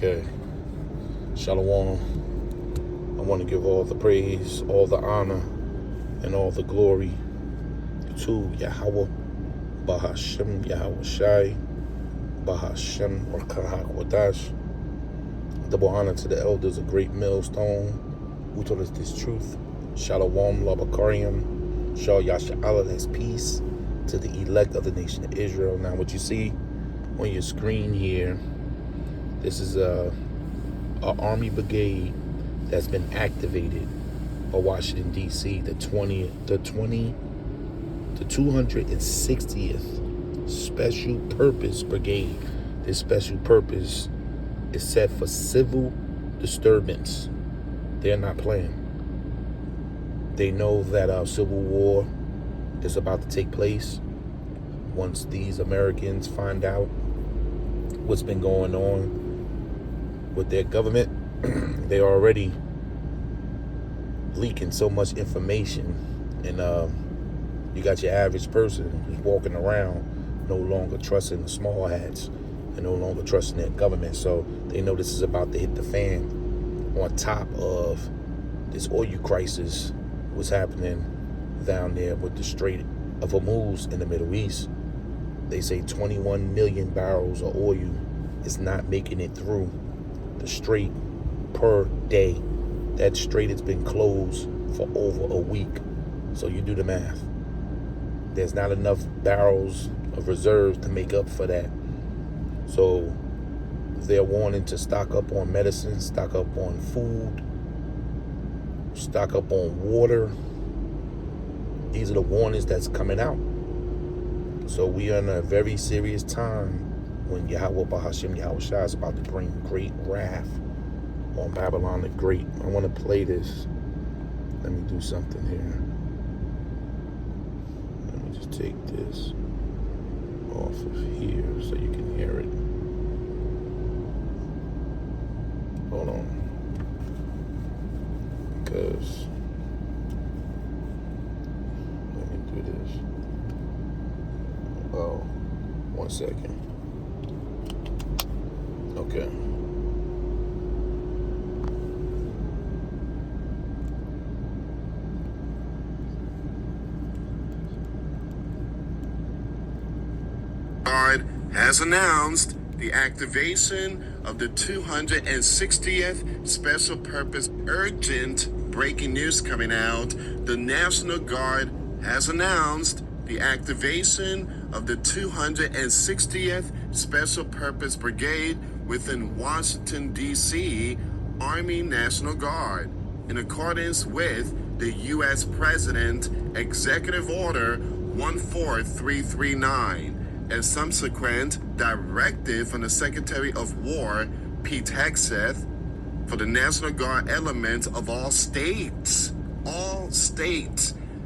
Okay. Shalom. I want to give all the praise, all the honor, and all the glory to Yahweh, Bahashem, Yahweh Shai, Bahashem, Rakahak Wadash. Double honor to the elders of Great Millstone who told us this truth. Shalom, Labakariam, Shal Yasha Allah, that's peace to the elect of the nation of Israel. Now, what you see on your screen here, this is a army brigade that's been activated by Washington D.C. The 260th Special Purpose Brigade. This special purpose is set for civil disturbance. They're not playing. They know that our civil war is about to take place. Once these Americans find out what's been going on with their government, they're already leaking so much information, and you got your average person who's walking around no longer trusting the small hats and no longer trusting their government. So they know this is about to hit the fan. On top of this oil crisis, what's happening down there with the Strait of Hormuz in the Middle East. They say 21 million barrels of oil is not making it through the strait per day. That strait has been closed for over a week. So you do the math. There's not enough barrels of reserves to make up for that. So they're wanting to stock up on medicine, stock up on food, stock up on water. These are the warnings that's coming out. So we are in a very serious time when Yahweh Bahashem Yahweh Shai is about to bring great wrath on Babylon the Great. I want to play this. Let me do something here. Let me just take this off of here so you can hear it. Hold on. Because let me do this. Oh, 1 second. Okay. Guard has announced the activation of the 260th Special Purpose Urgent breaking news coming out. The National Guard has announced the activation of the 260th Special Purpose Brigade within Washington, D.C. Army National Guard, in accordance with the U.S. President Executive Order 14339 and subsequent directive from the Secretary of War, Pete Hegseth, for the National Guard element of all states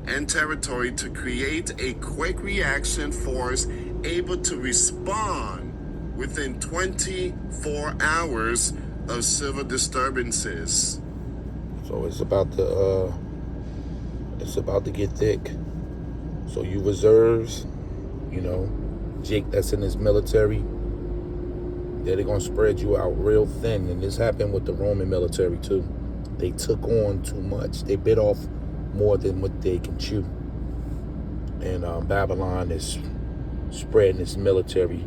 and territory to create a quick reaction force able to respond within 24 hours of civil disturbances. So it's about to get thick. So you reserves, Jake that's in his military, they're going to spread you out real thin. And this happened with the Roman military too. They took on too much. They bit off more than what they can chew. And Babylon is spreading its military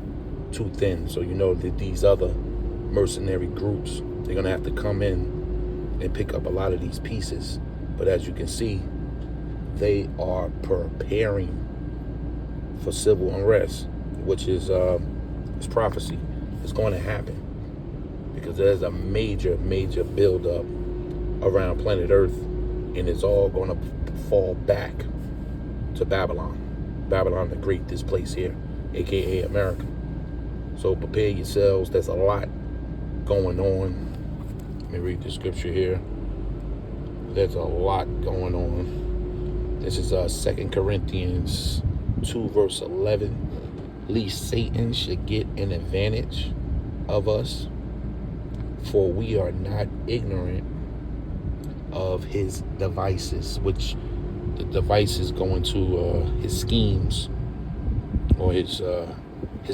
too thin. So you know that these other mercenary groups, they're going to have to come in and pick up a lot of these pieces. But as you can see, they are preparing for civil unrest, which is prophecy. It's going to happen because there's a major buildup around planet Earth, and it's all going to fall back to Babylon the Great, this place here, aka America. So prepare yourselves. There's a lot going on. Let me read the scripture here. There's a lot going on. This is 2 Corinthians 2 verse 11. Lest Satan should get an advantage of us, for we are not ignorant of his devices, which the devices go into his schemes or his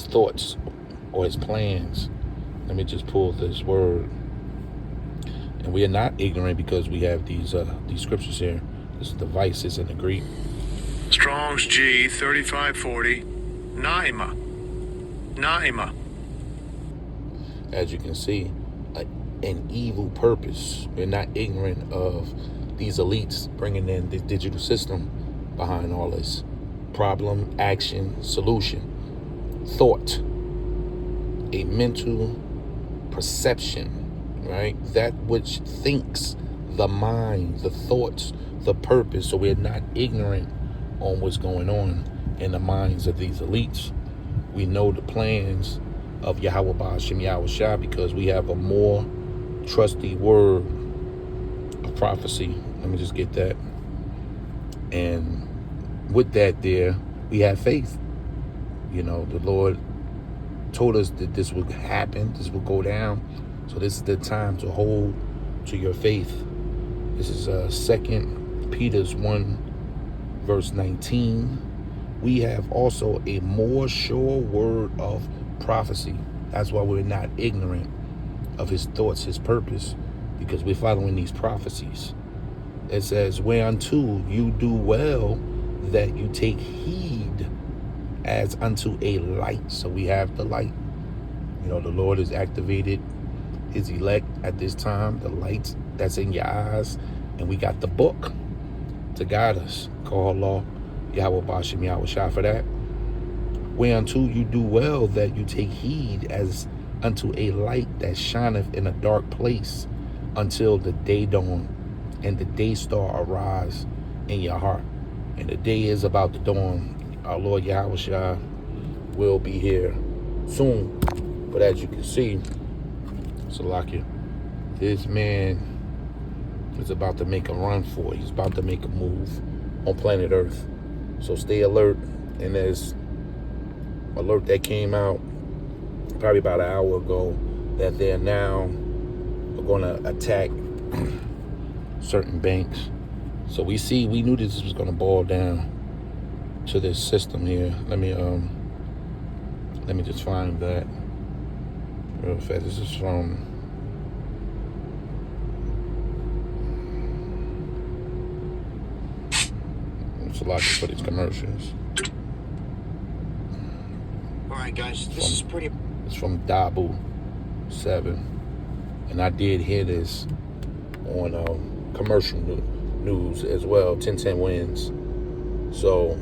thoughts or his plans Let me just pull this word. And we are not ignorant because we have these scriptures here. This is the vices in the Greek. Strong's G 3540. Naima. As you can see, an evil purpose. We're not ignorant of these elites bringing in the digital system behind all this. Problem, action, solution, thought, a mental perception, right? That which thinks, the mind, the thoughts, the purpose. So we're not ignorant on what's going on in the minds of these elites. We know the plans of Yahweh Ba'ashem Yahweh Shah because we have a more trusty word of prophecy. Let me just get that. And with that there, we have faith. You know, the Lord told us that this would happen, this would go down. So this is the time to hold to your faith. This is 2 Peter's 1 verse 19. We have also a more sure word of prophecy. That's why we're not ignorant of his thoughts, his purpose, because we're following these prophecies. It says, whereunto you do well that you take heed as unto a light. So we have the light. You know, the Lord has activated his elect at this time, the light that's in your eyes, and we got the book to guide us. Call law, Yahweh Ba'ashem Yahweh Shah for that. Whereunto you do well that you take heed as unto a light that shineth in a dark place until the day dawn and the day star arise in your heart. And the day is about to dawn. Our Lord Yahweh Shah will be here soon. But as you can see, Salakia, this man is about to make a run for it. He's about to make a move on planet Earth. So stay alert. And there's alert that came out probably about an hour ago that they're now going to attack certain banks. So we knew this was going to boil down to this system here. Let me just find that real fast. This is from it's a lot for these commercials. All right, guys, this is pretty. It's from Dabu 7, and I did hear this on commercial news as well. 1010 wins. So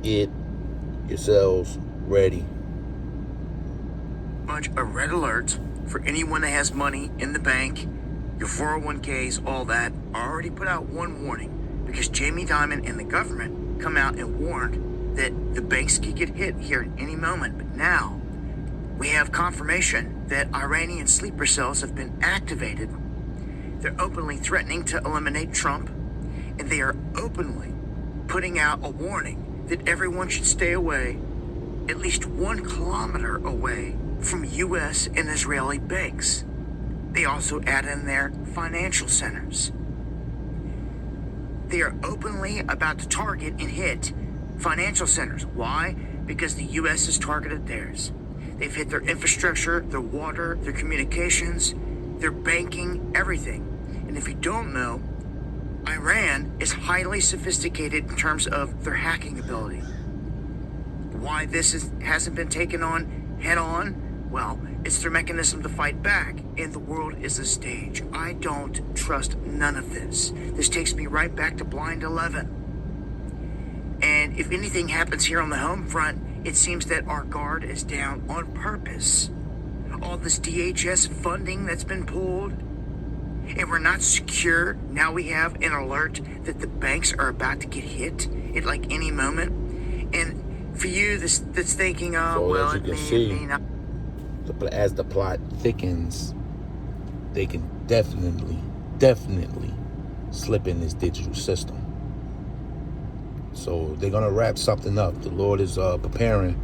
get yourselves ready. Much a red alert for anyone that has money in the bank, your 401ks, all that. I already put out one warning because Jamie Dimon and the government come out and warned that the banks could get hit here at any moment. But now we have confirmation that Iranian sleeper cells have been activated. They're openly threatening to eliminate Trump, and they are openly putting out a warning that everyone should stay away, at least 1 kilometer away from U.S. and Israeli banks. They also add in their financial centers. They are openly about to target and hit financial centers. Why? Because the U.S. has targeted theirs. They've hit their infrastructure, their water, their communications, their banking, everything. And if you don't know, Iran is highly sophisticated in terms of their hacking ability. Why this hasn't been taken on head on? Well, it's their mechanism to fight back, and the world is a stage. I don't trust none of this. This takes me right back to Blind 11. And if anything happens here on the home front, it seems that our guard is down on purpose. All this DHS funding that's been pulled, and we're not secure. Now we have an alert that the banks are about to get hit at like any moment. And for you that's thinking, oh, So well, as you it can may, see, it may not. as the plot thickens, they can definitely slip in this digital system. So they're going to wrap something up. The Lord is preparing,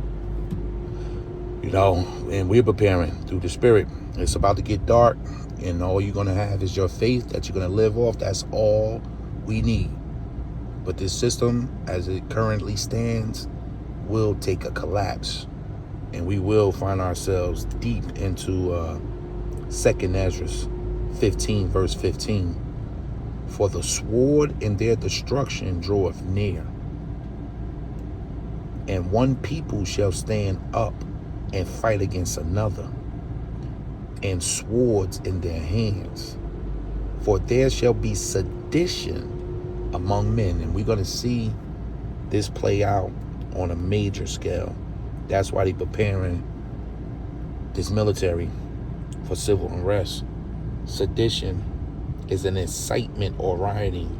you know, and we're preparing through the Spirit. It's about to get dark, and all you're going to have is your faith that you're going to live off. That's all we need. But this system, as it currently stands, will take a collapse. And we will find ourselves deep into 2nd Ezra 15, verse 15. For the sword in their destruction draweth near, and one people shall stand up and fight against another, and swords in their hands. For there shall be sedition among men. And we're going to see this play out on a major scale. That's why they're preparing this military for civil unrest. Sedition is an incitement or rioting,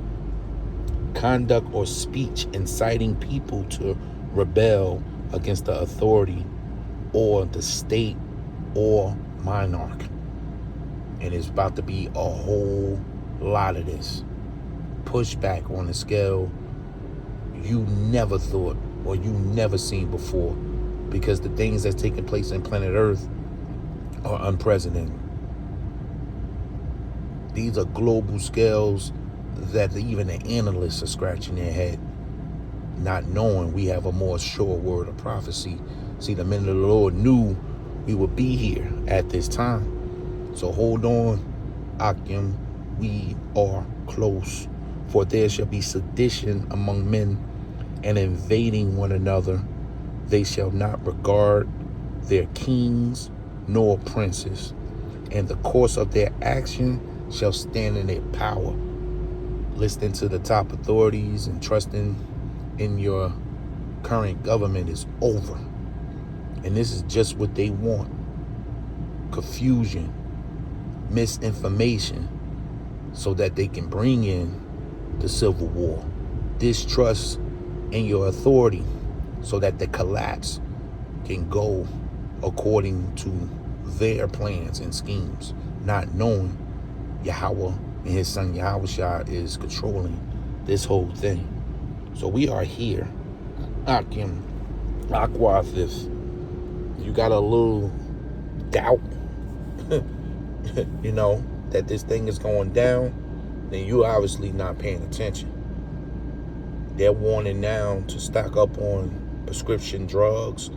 conduct or speech inciting people to rebel against the authority or the state or monarch. And it's about to be a whole lot of this pushback on a scale you never thought or you never seen before, because the things that's taking place in planet Earth are unprecedented. These are global scales that even the analysts are scratching their head, not knowing we have a more sure word of prophecy. See, the men of the Lord knew we would be here at this time. So hold on, Akim, we are close. For there shall be sedition among men, and invading one another. They shall not regard their kings nor princes, and the course of their action shall stand in their power. Listening to the top authorities and trusting in your current government is over. And this is just what they want. Confusion, misinformation, so that they can bring in the civil war. Distrust in your authority, so that the collapse can go according to their plans and schemes, not knowing Yahweh and his son Yahushua is controlling this whole thing. So we are here. Akim, Aquath, if you got a little doubt, that this thing is going down, then you obviously not paying attention. They're warning now to stock up on prescription drugs,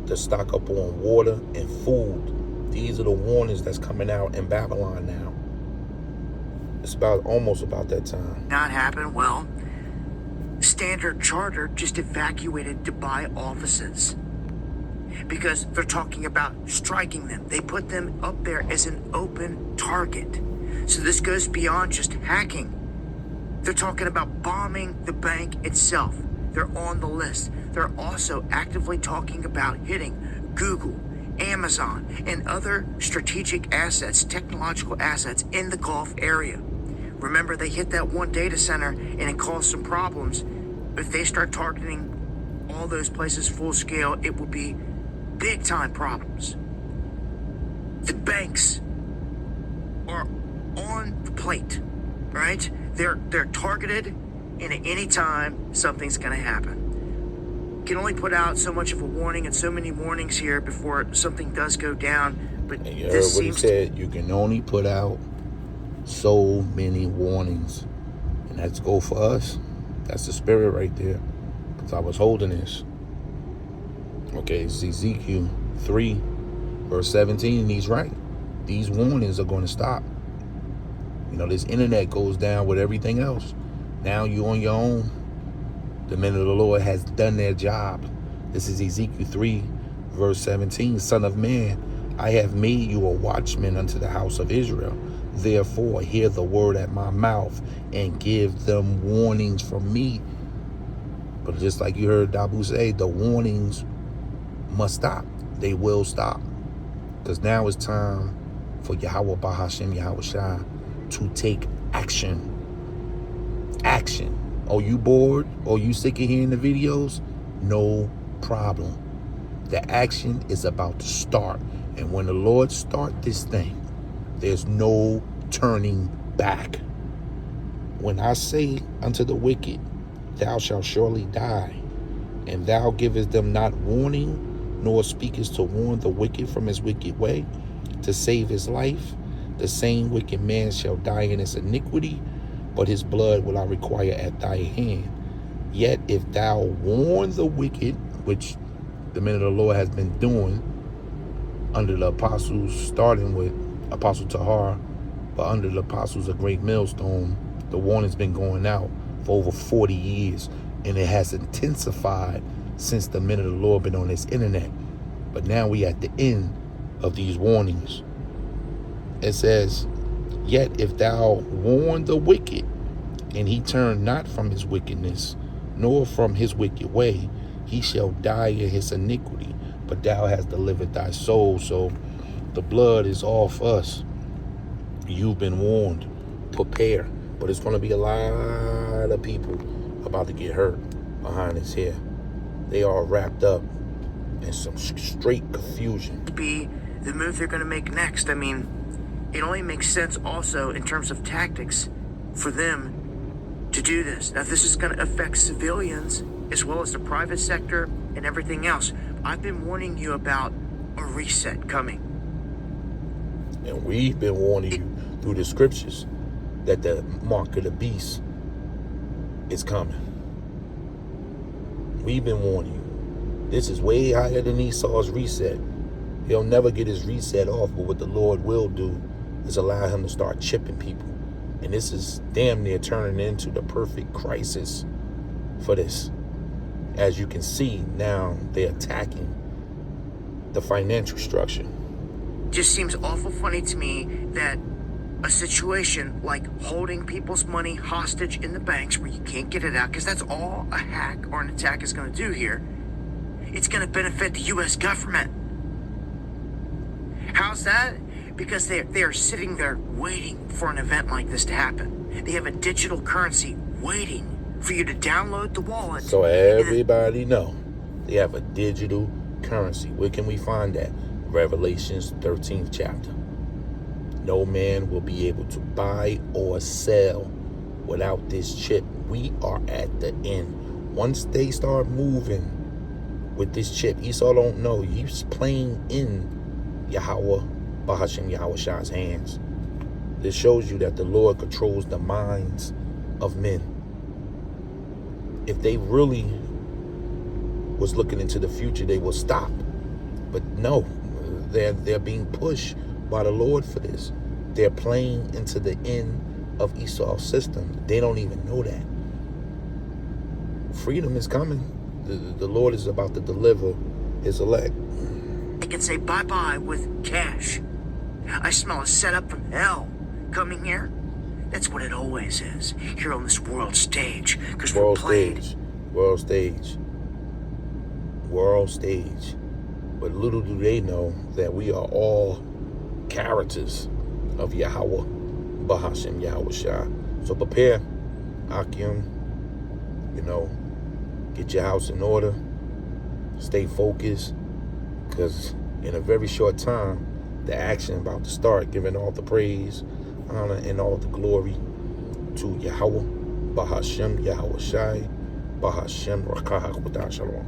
to stock up on water and food. These are the warnings that's coming out in Babylon now. It's almost about that time. Not happen? Well, Standard Chartered just evacuated Dubai offices because they're talking about striking them. They put them up there as an open target. So this goes beyond just hacking. They're talking about bombing the bank itself. They're on the list. They're also actively talking about hitting Google, Amazon, and other strategic assets, technological assets in the Gulf area. Remember, they hit that one data center and it caused some problems. If they start targeting all those places full scale, it will be big time problems. The banks are on the plate, right? They're targeted, and at any time something's going to happen. Can only put out so much of a warning and so many warnings here before something does go down. But and you heard what he said. You can only put out so many warnings, and that's go for us. That's the spirit right there. Because I was holding this. Okay, it's Ezekiel 3, verse 17, and he's right. These warnings are going to stop. This internet goes down with everything else. Now you on your own. The men of the Lord has done their job. This is Ezekiel 3, verse 17. Son of man, I have made you a watchman unto the house of Israel. Therefore, hear the word at my mouth and give them warnings from me. But just like you heard Dabu say, the warnings must stop. They will stop. Because now it's time for Yahweh Bahashem Yahushua to take action. Action. Oh, you bored? Oh, you sick of hearing the videos? No problem. The action is about to start. And when the Lord start this thing, there's no turning back. When I say unto the wicked, thou shalt surely die, and thou givest them not warning, nor speakest to warn the wicked from his wicked way, to save his life, the same wicked man shall die in his iniquity, but his blood will I require at thy hand. Yet if thou warn the wicked, which the men of the Lord has been doing under the apostles, starting with Apostle Tahar, but under the apostles of Great Millstone, the warning's been going out for over 40 years, and it has intensified since the men of the Lord been on this internet. But now we at the end of these warnings. It says, yet if thou warn the wicked, and he turn not from his wickedness, nor from his wicked way, he shall die in his iniquity, but thou hast delivered thy soul. So the blood is off us. You've been warned. Prepare. But it's going to be a lot of people about to get hurt behind his hair. They are wrapped up in some straight confusion. Be the move they're going to make next. I mean, it only makes sense also in terms of tactics for them to do this. Now, this is going to affect civilians as well as the private sector and everything else. I've been warning you about a reset coming. And we've been warning you through the scriptures that the mark of the beast is coming. We've been warning you. This is way higher than Esau's reset. He'll never get his reset off, but what the Lord will do is allow him to start chipping people. And this is damn near turning into the perfect crisis for this. As you can see, now they're attacking the financial structure. Just seems awful funny to me that a situation like holding people's money hostage in the banks where you can't get it out, because that's all a hack or an attack is going to do here, it's going to benefit the U.S. government. How's that? Because they are sitting there waiting for an event like this to happen. They have a digital currency waiting for you to download the wallet. So everybody know they have a digital currency. Where can we find that? Revelations 13th chapter. No man will be able to buy or sell without this chip. We are at the end. Once they start moving with this chip, Esau don't know. He's playing in Yahweh, Bahashim Yahweh Shah's hands. This shows you that the Lord controls the minds of men. If they really was looking into the future, they will stop. But no, they're being pushed by the Lord for this. They're playing into the end of Esau's system. They don't even know that. Freedom is coming. The Lord is about to deliver his elect. They can say bye-bye with cash. I smell a setup from hell coming here. That's what it always is, here on this world stage. Because we're played. World stage. But little do they know that we are all characters of Yahweh, Bahashim Yahweh Shah. So prepare, Akim. Get your house in order. Stay focused. Because in a very short time, the action about to start, giving all the praise, honor, and all the glory to Yahweh, Bahashim Yahweh Shai, Bahashim Rakahak Shalom.